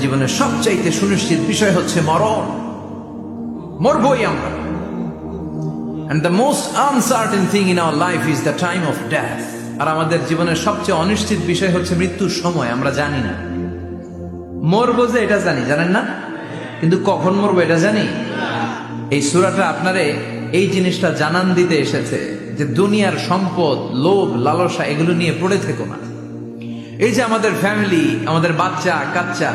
জীবনের সবচাইতে সুনিশ্চিত বিষয় হচ্ছে মরণ। মরবই আমরা। And the most uncertain thing in our life is the time of death. আর আমাদের জীবনের সবচেয়ে অনিশ্চিত বিষয় হচ্ছে মৃত্যুর সময়। আমরা জানি না মরবো, যে এটা জানি, জানেন না, কিন্তু কখন মরবো এটা জানি। এই সূরাটা আপনারে এই জিনিসটা জানান দিতে এসেছে যে দুনিয়ার সম্পদ, লোভ, লালসা এগুলো নিয়ে পড়ে থেকো না। এই যে আমাদের ফ্যামিলি, আমাদের বাচ্চা কাচ্চা,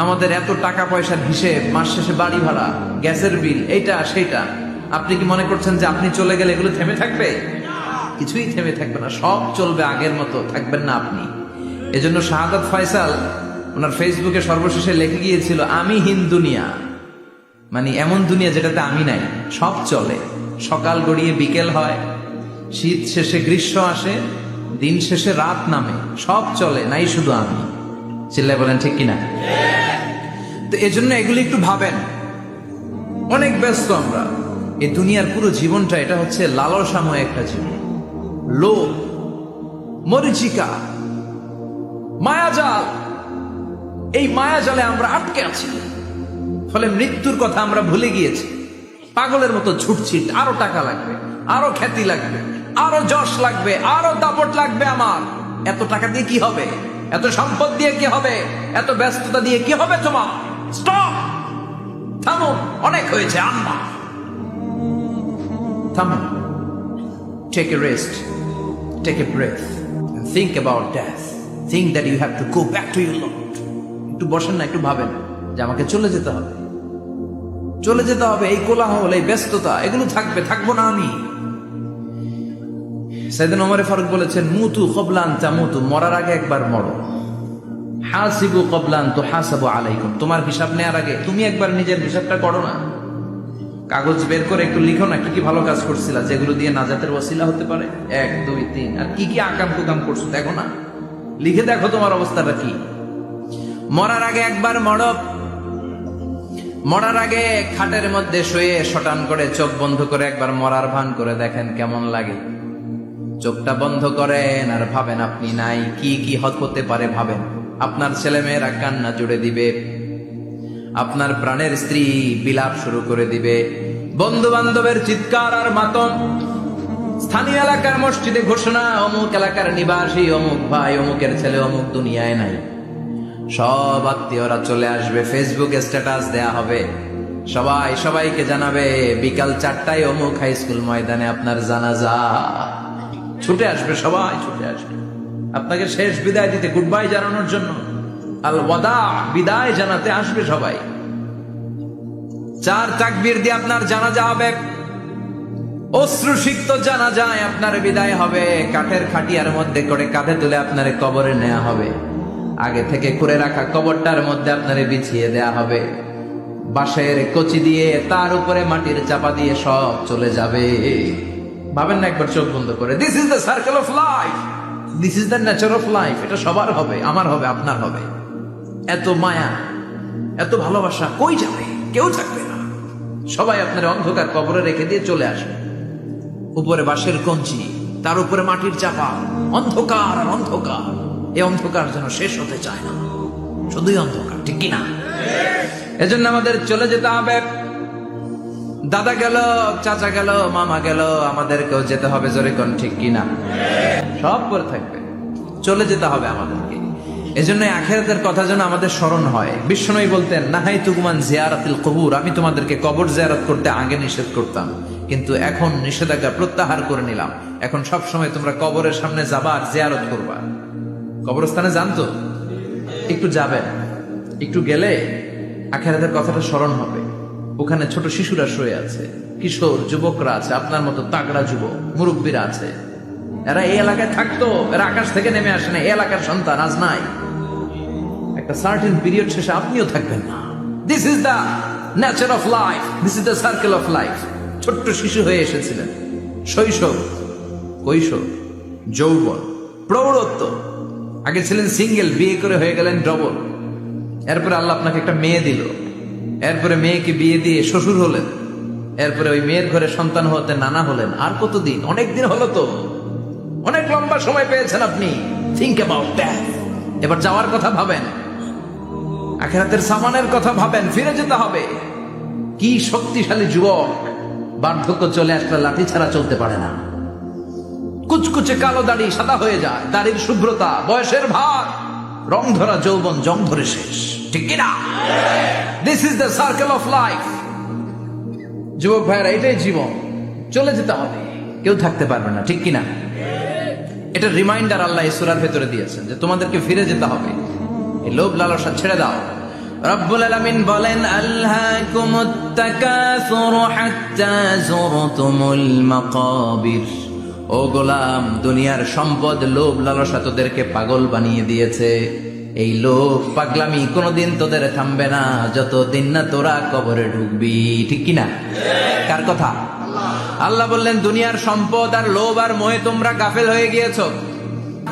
আমাদের এত টাকা পয়সার হিসেব, মাস শেষে বাড়ি ভাড়া, গ্যাসের বিল, এইটা সেইটা, আপনি কি মনে করছেন যে আপনি চলে গেলে এগুলো থেমে থাকবে? কিছুই থেমে থাকবে না, সব চলবে আগের মতো, থাকবেন না আপনি। এজন্য শাহাদাত ফয়সাল ওনার ফেসবুকে সর্বশেষে লিখে গিয়েছিল, আমি হীন দুনিয়া, মানে এমন দুনিয়া যেটাতে আমি নাই। সব চলে, সকাল গড়িয়ে বিকেল হয়, শীত শেষে গ্রীষ্ম আসে, দিন শেষে রাত নামে, সব চলে, নাই শুধু আমি। চিল্লায় বলেন ঠিক কিনা? তো এজন্য এগুলি একটু ভাবেন। অনেক ব্যস্ত আমরা। এই দুনিয়ার পুরো জীবনটা এটা হচ্ছে লালসাময় একটা জীবন, লোভ, মরিচিকা, মায়াজাল। এই মায়াজালে আমরা আটকে আছি, ফলে মৃত্যুর কথা আমরা ভুলে গিয়েছি। পাগলের মতো ছুটছি, আরো টাকা লাগবে, আরো খ্যাতি লাগবে, আরো যশ লাগবে, আরো দাপট লাগবে। আমার এত টাকা দিয়ে কি হবে? এত সম্পদ দিয়ে কি হবে? এত ব্যস্ততা দিয়ে কি হবে? তোমার স্টপ, থামো, অনেক হয়েছে, আম্মা থামো। Take a rest, take a breath, and think about death. Think that you have to go back to your Lord. একটু বসেন না, একটু ভাবেন যে আমাকে চলে যেতে হবে, চলে যেতে হবে। এই কোলাহল, এই ব্যস্ততা, এগুলো থাকবে, থাকবো না আমি। সাইয়েদনা ওমর ফারুক বলেছেন, মুতু ক্বাবলা আন তামুতু, মরার আগে একবার মরো। হাসিবু ক্বাবলা আন তুহাসাবু আলাইকুম, তোমার হিসাব নেওয়ার আগে তুমি একবার নিজের হিসাবটা করো না। কাগজ বের করে একটু লিখো না, কি কি ভালো কাজ করছিলা, যেগুলো দিয়ে নাজাতের ওসিলা হতে পারে, 1 2 3, আর কি কি আকাম কুকাম করছো দেখো না, লিখে দেখো তোমার অবস্থাটা কি। মরার আগে একবার মরো। মরার আগে খাটের মধ্যে শুয়ে শটান করে চোখ বন্ধ করে একবার মরার ভান করে দেখেন কেমন লাগে। চোখটা বন্ধ করেন আর ভাবেন আপনি নাই, কি কি হতে পারে ভাবেন। আপনার ছেলে মেয়েরা কান্না জুড়ে দিবে, আপনার প্রাণের স্ত্রী বিলাপ শুরু করে দিবে, বন্ধু বান্ধবের চিৎকার আর মাতম, স্থানীয় এলাকার মসজিদে ঘোষণা, অমুক এলাকার নিবাসী অমুক ভাই, অমুকের ছেলে অমুক দুনিয়ায় নাই। সব আত্মীয়রা চলে আসবে, ফেসবুকে স্ট্যাটাস দেয়া হবে, সবাই সবাইকে জানাবে বিকাল 4টায় অমুক হাই স্কুল ময়দানে আপনার জানাজা। ছুটে আসবে, সবাই ছুটে আসবে আপনাকে শেষ বিদায় দিতে, গুড বাই জানানোর জন্য, আল ওয়াদা, বিদায় জানাতে আসবে সবাই। 4 তাকবীর দিয়ে আপনার জানাজা হবে, অশ্রুসিক্ত জানাজায় আপনার বিদায় হবে। কাঠের খাটিয়ার মধ্যে করে কাঁধে তুলে আপনার কবরে নেওয়া হবে, আগে থেকে করে রাখা কবরটার মধ্যে আপনারে বিছিয়ে দেয়া হবে, বাঁশের কচি দিয়ে তার উপরে মাটির চাপা দিয়ে সব চলে যাবে। ভাবেন না একবার চোখ বন্ধ করে, this is the circle of life, this is the nature of life. এটা সবার হবে, আমার হবে, আপনার হবে। এত মায়া, এত ভালোবাসা কই যাবে? কেউ থাকবে না, সবাই আপনার অন্ধকার কবরে রেখে দিয়ে চলে আসবে। উপরে বাঁশের কঞ্চি, তার উপরে মাটির চাপা, অন্ধকার আর অন্ধকার। এই অন্ধকার যেন শেষ হতে চায় না, শুধুই অন্ধকার, ঠিক কিনা? এজন্য আমাদের চলে যেতে হবে। দাদা গেল, চাচা গেল, মামা গেল, আমাদেরকেও যেতে হবে, জোরে কোন ঠিক কিনা? সব করে থাকবে, চলে যেতে হবে আমাদেরকে। এজন্য আখিরাতের কথা যেন আমাদের স্মরণ হয়। বিশ্বনবী বলতেন, নাহাইতুকুমান জিয়ারাতিল কবুর, আমি তোমাদেরকে কবর জিয়ারত করতে আগে নিষেধ করতাম, কিন্তু এখন নিষেধাজ্ঞা প্রত্যাহার করে নিলাম। এখন সব সময় তোমরা কবরের সামনে যাবা আর জিয়ারত করবা। কবরস্থানে জানতো একটু যাবেন, একটু গেলে আখিরাতের কথাটা স্মরণ হবে। ওখানে ছোট শিশুরা শুয়ে আছে, কিশোর যুবকরা আছে, আপনার মতো তাগড়া যুবক মুরব্বীরা আছে। এরা এই এলাকায় থাকতো, এরা আকাশ থেকে নেমে আসে না, এই এলাকার সন্তান আজ নাই। একটা সার্টেন পিরিয়ড শেষে আপনিও থাকবেন না। This is the nature of life, this is the circle of life. ছোট্ট শিশু হয়ে এসেছিলেন, শৈশব, কৈশোর, যৌবন, প্রৌঢ়ত্ব। আগে ছিলেন সিঙ্গেল, বিয়ে করে হয়ে গেলেন ডবল। এরপরে আল্লাহ আপনাকে একটা মেয়ে দিল, এরপরে মেয়েকে বিয়ে দিয়ে শ্বশুর হলেন, এরপরে ওই মেয়ের ঘরে সন্তান হতে নানা হলেন। আর কতদিন? অনেক দিন হলো তো, অনেক লম্বা সময় পেয়েছেন আপনি। Think about that. এবার যাওয়ার কথা ভাবেন। আখিরাতের সামানের কথা ভাবেন, ফিরে যেতে হবে। কি শক্তিশালী যুবক, বার্ধক্য চলে আসলে লাঠি ছাড়া চলতে পারে না। কুচকুচে কালো দাড়ি সাদা হয়ে যায়, দাড়ির শুভ্রতা, বয়সের ভার, রং ধরা যৌবন জং ধরে শেষ, ঠিক কিনা? This is the circle of life. যুবক ভাইরা, এটাই জীবন, চলে যেতে হবে, কেউ থাকতে পারবে না, ঠিক কিনা? এটা রিমাইন্ডার আল্লাহ এই সূরার ভেতরে দিয়েছেন যে তোমাদেরকে ফিরে যেতে হবে, এই লোভ লালসা ছেড়ে দাও। রব্বুল আলামিন বলেন, আলহাকুমুত তাকাসুরু হাত্তা যুরতুমুল মাকাবির। ও গোলাম, দুনিয়ার সম্পদ, লোভ লালসা তোদেরকে পাগল বানিয়ে দিয়েছে। এই লোভ পাগলামি কোনোদিন তোদের থামবে না যতদিন না তোরা কবরে ঢুকবি, ঠিক কিনা? কার কথা? আল্লাহ বললেন, দুনিয়ার সম্পদ আর লোভ আর মোহে তোমরা গাফেল হয়ে গিয়েছো।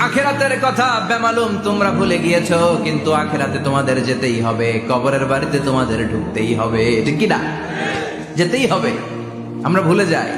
আখিরাতের কথা বেমালুম তোমরা ভুলে গিয়েছো, কিন্তু আখিরাতে তোমাদের যেতেই হবে, কবরের বাড়িতে তোমাদের ঢুকতেই হবে, ঠিক কিনা? যেতেই হবে। আমরা ভুলে যাই।